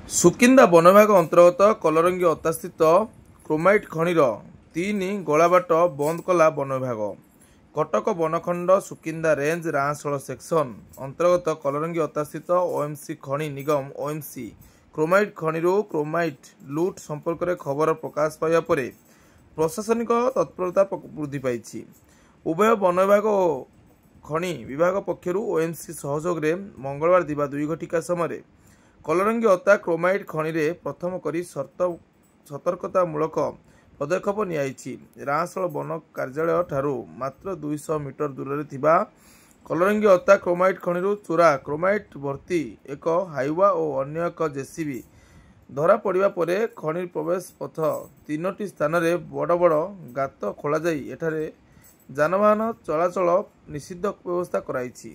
ସୁକିନ୍ଦା ବନବିଭାଗ ଅନ୍ତର୍ଗତ କଲରଙ୍ଗୀ ଅତାସ୍ଥିତ କ୍ରୋମାଇଟ୍ ଖଣିର 3 ଗଳାବାଟ ବନ୍ଦ କଲା ବନବିଭାଗ। କଟକ ବନଖଣ୍ଡ ସୁକିନ୍ଦା ରେଞ୍ଜ ରାଆଁଶଳ ସେକ୍ସନ ଅନ୍ତର୍ଗତ କଲରଙ୍ଗୀ ଅତାସ୍ଥିତ ଓଏମ୍ସି ଖଣି ନିଗମ ଓଏମ୍ସି କ୍ରୋମାଇଟ୍ ଖଣିରୁ କ୍ରୋମାଇଟ୍ ଲୁଟ୍ ସମ୍ପର୍କରେ ଖବର ପ୍ରକାଶ ପାଇବା ପରେ ପ୍ରଶାସନିକ ତତ୍ପରତା ବୃଦ୍ଧି ପାଇଛି। ଉଭୟ ବନବିଭାଗ ଓ ଖଣି ବିଭାଗ ପକ୍ଷରୁ ଓଏମ୍ସି ସହଯୋଗରେ ମଙ୍ଗଳବାର ଦିବା 2 ଘଟିକା ସମୟରେ କଲରଙ୍ଗୀ ଅତା କ୍ରୋମାଇଟ୍ ଖଣିରେ ପ୍ରଥମ କରି ସତର୍କତାମୂଳକ ପଦକ୍ଷେପ ନିଆଯାଇଛି। ରାଆଁଶଳ ବନ କାର୍ଯ୍ୟାଳୟ ଠାରୁ ମାତ୍ର 200 ମିଟର ଦୂରରେ ଥିବା କଲରଙ୍ଗୀ ଅତା କ୍ରୋମାଇଟ୍ ଖଣିରୁ ଚୋରା କ୍ରୋମାଇଟ୍ ଭର୍ତ୍ତି ଏକ ହାଇୱା ଓ ଅନ୍ୟ ଏକ ଜେସିବି ଧରା ପଡ଼ିବା ପରେ ଖଣି ପ୍ରବେଶ ପଥ 3ଟି ସ୍ଥାନରେ ବଡ଼ ବଡ଼ ଗାତ ଖୋଳାଯାଇ ଏଠାରେ ଯାନବାହନ ଚଳାଚଳ ନିଷିଦ୍ଧ ବ୍ୟବସ୍ଥା କରାଯାଇଛି।